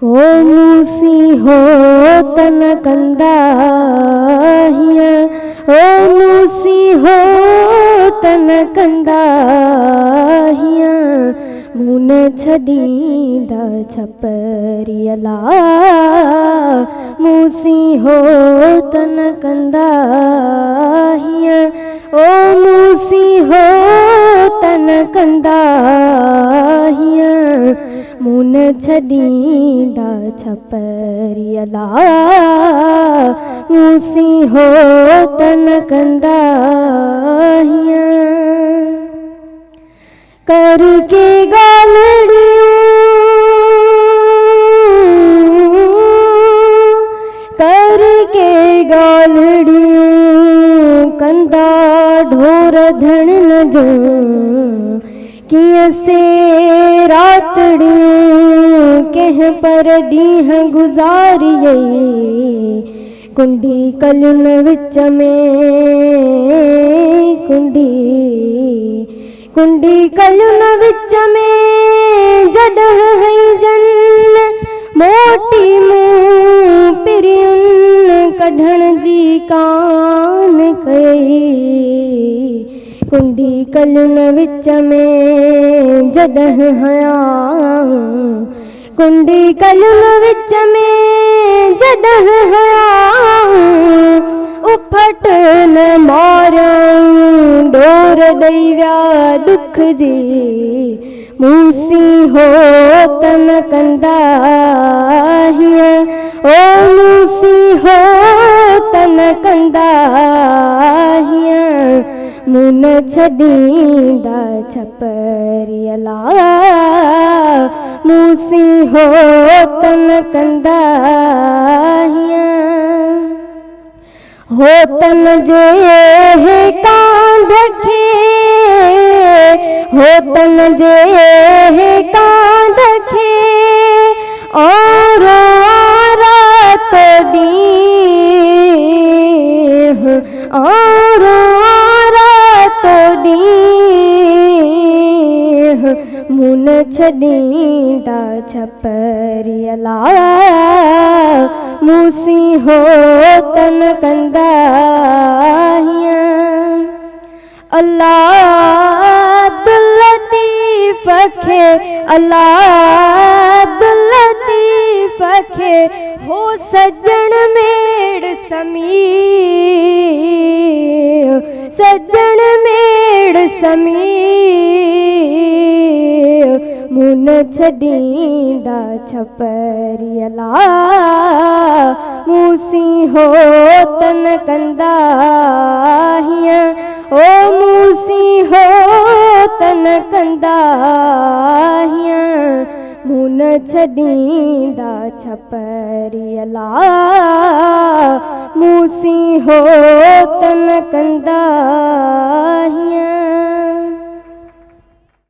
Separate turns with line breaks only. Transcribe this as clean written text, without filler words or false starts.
ओ मूसी हो तन कंदा हिया, ओ मूसी हो तन कंदा हिया, मुन छॾींदा छपरियला। मूसी हो तन कंदा हिया, ओ मूसी हो तन कंदा हिया, मुन छॾींदा छपरियला। मूसी हो तन कंदा हिया, करके गालड़ियूं, करके गालड़ियूं, कंदा ढोर धण न जो, किए से रातड़ियूं कंहिं पर ॾींहं गुज़ारिए। कुंडी कलियुन विच में, कुंडी कलियुन विच में, जॾहिं हई जन मोटी मूं पिरियुन कढण जी कान कई। कुंडी कलियुन विच में जॾहिं हया, कुंडी कलियुन विच में जॾहिं हया, उफट न मारियऊं डोर ॾेई विया दुख जी। मूसी हो तन कंदा हिया, ओ मूसी हो तन कंदा हिया, मुन छॾींदा छपरियला। मूसी हो तन कंदा हिया, हो तन जे हे कांध खे, हो तन जे हे कांध खे, और रात ॾींह, और रात ॾींह, मुन छॾींदा छपरियला। मूसी हो तन कंदा हिया, अल्लाह अब्दुल लतीफ़ खे, अल्लाह अब्दुल लतीफ़ खे, हो सजण मेड़ समीर, सजण मेड़ समीर, मुन छॾींदा छपरियला। मूसी हो तन कंदा हिया, ओ मूसी हो तन कंदा हिया, मुन छॾींदा छपरियला। मूसी हो तन कंदा हिया।